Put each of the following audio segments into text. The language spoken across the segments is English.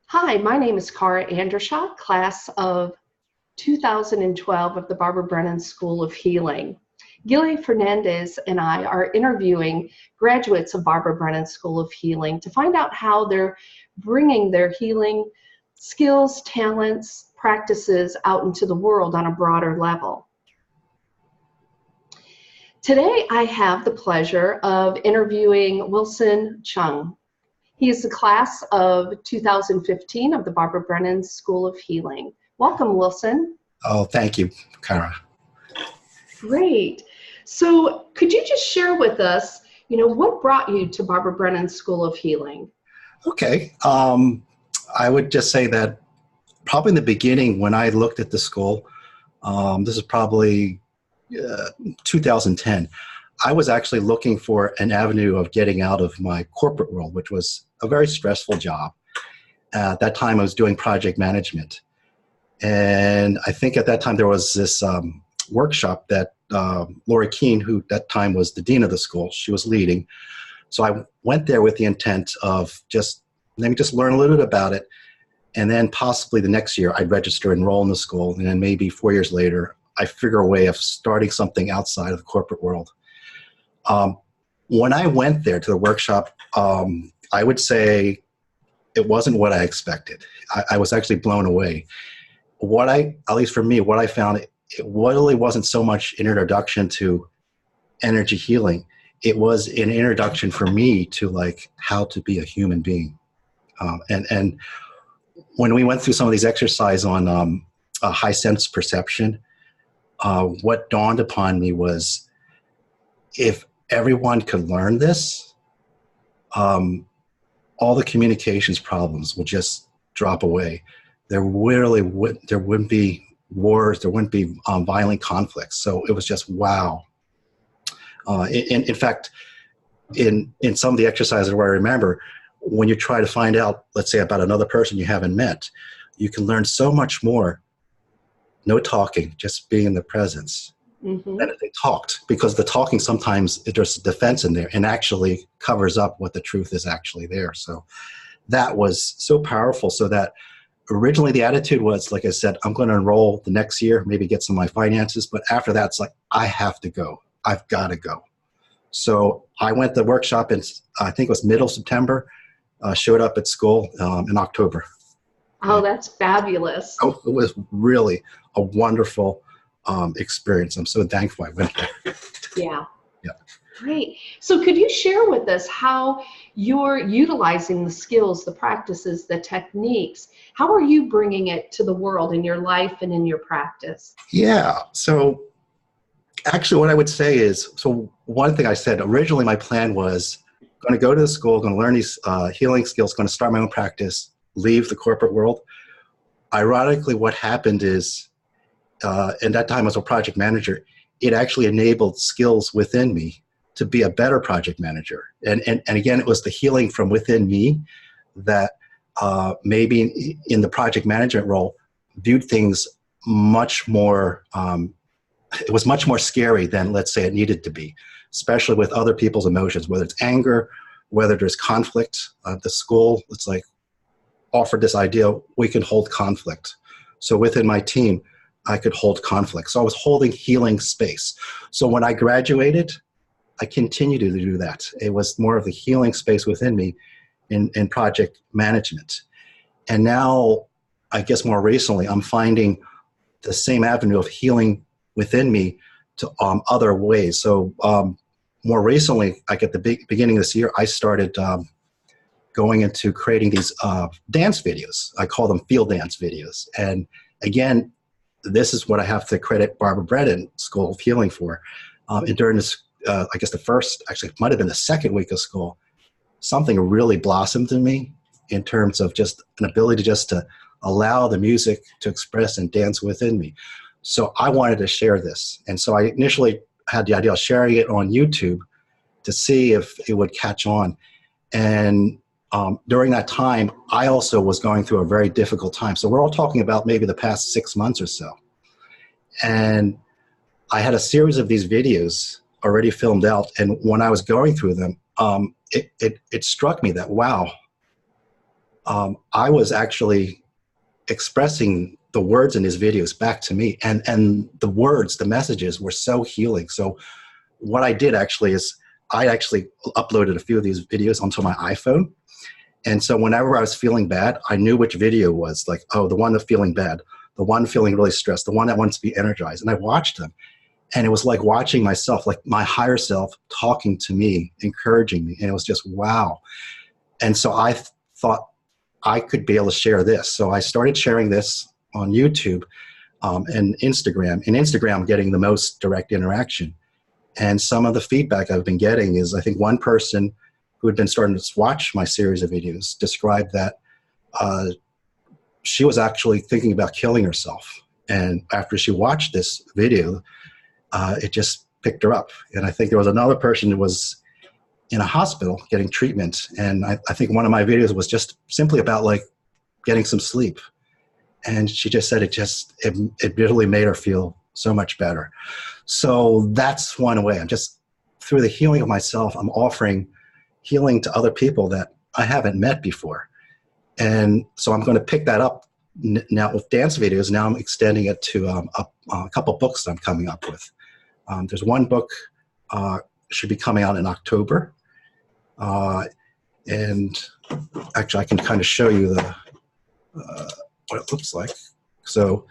Hi, my name is Cara Andershock, class of 2012 of the Barbara Brennan School of Healing. Gilly Fernandez and I are interviewing graduates of Barbara Brennan School of Healing to find out how they're bringing their healing skills, talents, practices out into the world on a broader level. Today, I have the pleasure of interviewing Wilson Cheung. He is the class of 2015 of the Barbara Brennan School of Healing. Welcome, Wilson. Oh, thank you, Cara. Great. So could you just share with us, what brought you to Barbara Brennan School of Healing? Okay. I would just say that probably in the beginning when I looked at the school, this is probably 2010, I was actually looking for an avenue of getting out of my corporate world, which was a very stressful job. At that time, I was doing project management. And I think at that time there was this workshop that Lori Keene, who at that time was the dean of the school, she was leading. So I went there with the intent of let me just learn a little bit about it. And then possibly the next year I'd register, enroll in the school. And then maybe 4 years later, I figure a way of starting something outside of the corporate world. When I went there to the workshop, I would say it wasn't what I expected. I was actually blown away. At least for me, what I found, it really wasn't so much an introduction to energy healing. It was an introduction for me to how to be a human being. And when we went through some of these exercises on high sense perception, what dawned upon me was if everyone could learn this, all the communications problems would just drop away. There wouldn't be wars, there wouldn't be violent conflicts. So it was just wow. In fact, in some of the exercises where I remember, when you try to find out, let's say, about another person you haven't met, you can learn so much more. No talking, just being in the presence. Mm-hmm. Than if they talked, because the talking sometimes there's defense in there and actually covers up what the truth is actually there. So that was so powerful. So that originally the attitude was, like I said, I'm going to enroll the next year, maybe get some of my finances. But after that, it's like, I have to go. I've got to go. So I went to the workshop in, I think it was middle September, showed up at school in October. Oh, that's fabulous. Oh, it was really a wonderful experience. I'm so thankful I went there. Yeah. Yeah. Great. So could you share with us how you're utilizing the skills, the practices, the techniques? How are you bringing it to the world in your life and in your practice? Yeah. So actually what I would say is, so one thing I said, originally my plan was going to go to the school, going to learn these healing skills, going to start my own practice, leave the corporate world. Ironically, what happened is, in that time as a project manager, it actually enabled skills within me to be a better project manager. And again, it was the healing from within me that maybe in the project management role viewed things much more, it was much more scary than, let's say, it needed to be, especially with other people's emotions, whether it's anger, whether there's conflict. The school, it's like, offered this idea, we can hold conflict. So within my team, I could hold conflict. So I was holding healing space. So when I graduated, I continued to do that. It was more of the healing space within me in project management. And now, I guess more recently, I'm finding the same avenue of healing within me to other ways. So more recently, like at the beginning of this year, I started going into creating these dance videos. I call them field dance videos. And again, this is what I have to credit Barbara Brennan School of Healing for. And during this, I guess the first, actually it might have been the second week of school, something really blossomed in me in terms of just an ability just to allow the music to express and dance within me. So I wanted to share this. And so I initially had the idea of sharing it on YouTube to see if it would catch on. And during that time, I also was going through a very difficult time. So we're all talking about maybe the past 6 months or so. And I had a series of these videos already filmed out. And when I was going through them, it struck me that, wow, I was actually expressing the words in his videos back to me, and the words, the messages were so healing. So what I did actually is I actually uploaded a few of these videos onto my iPhone. And so whenever I was feeling bad, I knew which video was like, oh, the one that's feeling bad, the one feeling really stressed, the one that wants to be energized. And I watched them. And it was like watching myself, like my higher self talking to me, encouraging me. And it was just, wow. And so I thought I could be able to share this. So I started sharing this on YouTube and Instagram. In Instagram, getting the most direct interaction. And some of the feedback I've been getting is, I think one person who had been starting to watch my series of videos described that she was actually thinking about killing herself. And after she watched this video, it just picked her up. And I think there was another person who was in a hospital getting treatment. And I think one of my videos was just simply about like getting some sleep. And she just said it really made her feel so much better. So that's one way. I'm just, through the healing of myself, I'm offering healing to other people that I haven't met before. And so I'm going to pick that up now with dance videos. Now I'm extending it to a couple books that I'm coming up with. There's one book should be coming out in October. And actually I can kind of show you what it looks like. So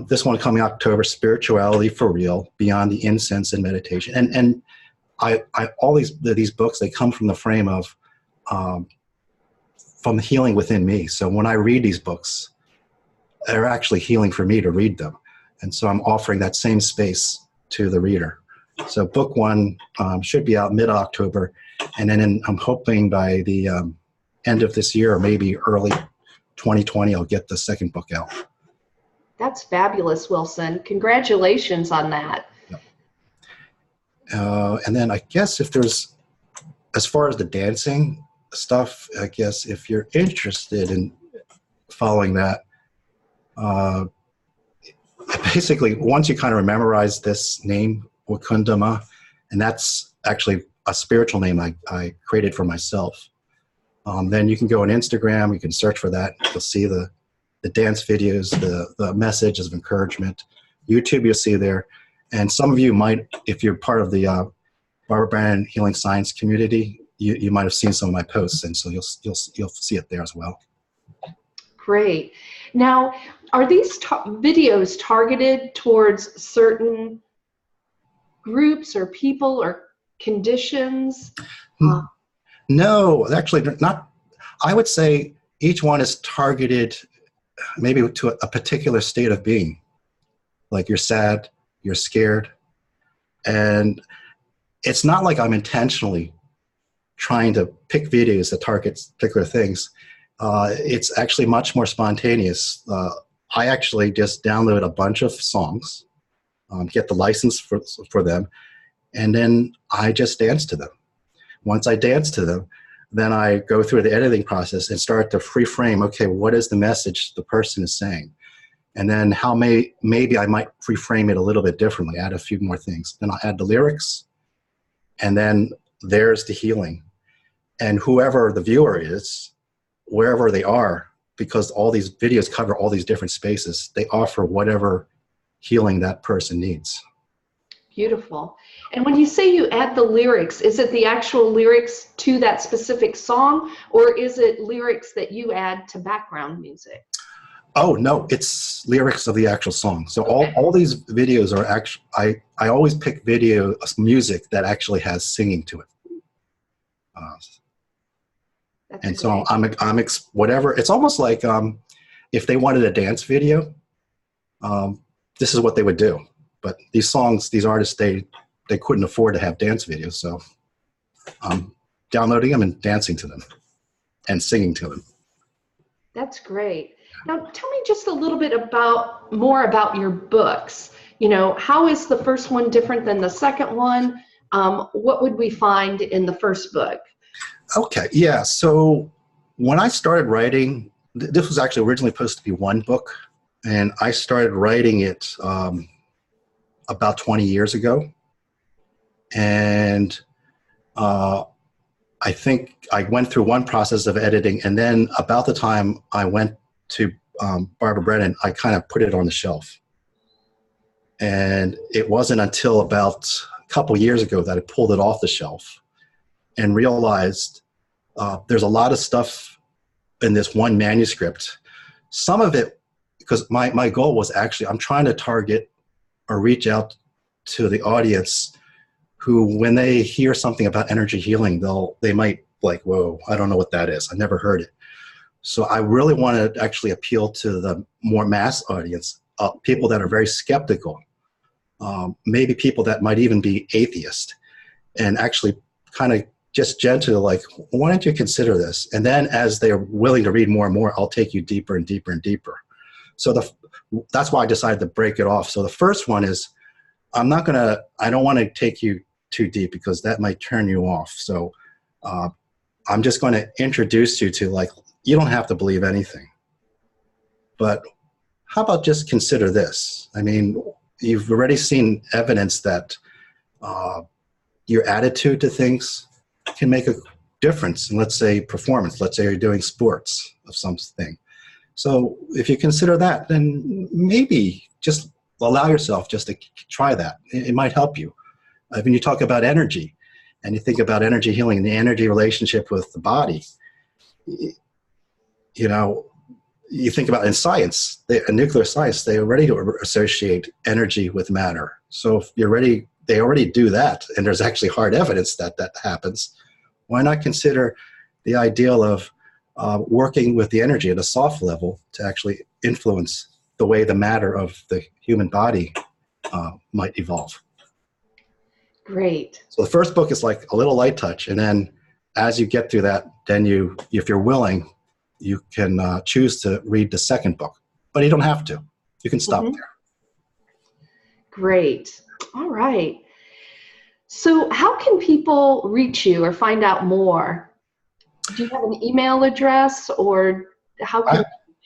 this one coming October, Spirituality for Real, Beyond the Incense and Meditation. And I all these books, they come from the frame of from the healing within me. So when I read these books, they're actually healing for me to read them. And so I'm offering that same space to the reader. So book one should be out mid-October. And then I'm hoping by the end of this year, or maybe early 2020, I'll get the second book out. That's fabulous, Wilson. Congratulations on that. Yep. And then I guess if there's, as far as the dancing stuff, I guess if you're interested in following that, basically once you kind of memorize this name, Wakundama, and that's actually a spiritual name I created for myself. Then you can go on Instagram, you can search for that. You'll see the dance videos, the messages of encouragement. YouTube you'll see there. And some of you might, if you're part of the Barbara Brennan Healing Science community, you might have seen some of my posts, and so you'll see it there as well. Great. Now, are these videos targeted towards certain groups or people or conditions? No, actually not. I would say each one is targeted maybe to a particular state of being. Like you're sad, you're scared. And it's not like I'm intentionally trying to pick videos that target particular things. It's actually much more spontaneous. I actually just download a bunch of songs, get the license for them, and then I just dance to them. Once I dance to them, then I go through the editing process and start to free-frame, okay, what is the message the person is saying? And then how maybe I might free-frame it a little bit differently, add a few more things. Then I'll add the lyrics, and then there's the healing. And whoever the viewer is, wherever they are, because all these videos cover all these different spaces, they offer whatever healing that person needs. Beautiful. And when you say you add the lyrics, is it the actual lyrics to that specific song, or is it lyrics that you add to background music? Oh, no, it's lyrics of the actual song. So okay. all these videos are actually, I always pick music that actually has singing to it. And so whatever, it's almost like if they wanted a dance video, this is what they would do. But these songs, these artists, they couldn't afford to have dance videos. So I'm downloading them and dancing to them and singing to them. That's great. Now, tell me just a little bit more about your books. You know, how is the first one different than the second one? What would we find in the first book? Okay, yeah. So when I started writing, this was actually originally supposed to be one book, and I started writing it about 20 years ago. And I I think I went through one process of editing, and then about the time I went to Barbara Brennan, I kind of put it on the shelf. And it wasn't until about a couple years ago that I pulled it off the shelf and realized there's a lot of stuff in this one manuscript. Some of it, because my goal was actually, I'm trying to target or reach out to the audience who, when they hear something about energy healing, they might like, whoa, I don't know what that is. I never heard it. So I really want to actually appeal to the more mass audience, people that are very skeptical, maybe people that might even be atheist, and actually kind of just gently like, why don't you consider this? And then as they're willing to read more and more, I'll take you deeper and deeper and deeper. So that's why I decided to break it off. So the first one is, I don't want to take you too deep because that might turn you off. So I'm just going to introduce you to, like, you don't have to believe anything. But how about just consider this? I mean, you've already seen evidence that your attitude to things can make a difference in, let's say, performance. Let's say you're doing sports of something. So if you consider that, then maybe just allow yourself just to try that. It might help you. When you talk about energy and you think about energy healing and the energy relationship with the body, you know, you think about in science, nuclear science, they already associate energy with matter. So if they already do that, and there's actually hard evidence that that happens. Why not consider the ideal of working with the energy at a soft level to actually influence the way the matter of the human body might evolve? Great. So the first book is like a little light touch, and then as you get through that, then if you're willing, you can choose to read the second book, but you don't have to. You can stop there. Great. All right. So how can people reach you or find out more? Do you have an email address, or how can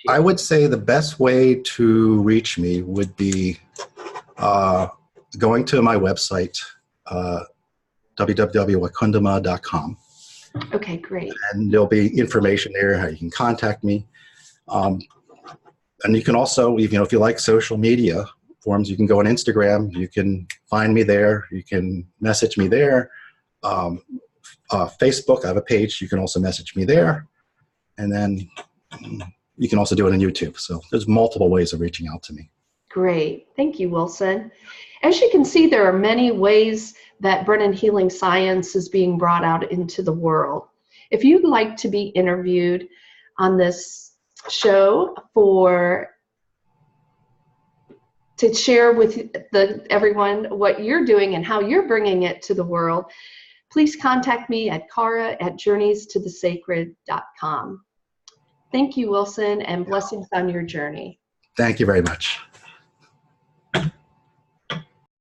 I would say the best way to reach me would be going to my website, www.wakundama.com. Okay, great. And there'll be information there how you can contact me. And you can also, if you like social media forms, you can go on Instagram. You can find me there. You can message me there. Facebook, I have a page. You can also message me there. And then you can also do it on YouTube. So there's multiple ways of reaching out to me. Great. Thank you, Wilson. As you can see, there are many ways that Brennan Healing Science is being brought out into the world. If you'd like to be interviewed on this show to share with everyone what you're doing and how you're bringing it to the world, please contact me at cara@journeystothesacred.com. Thank you, Wilson, and blessings on your journey. Thank you very much.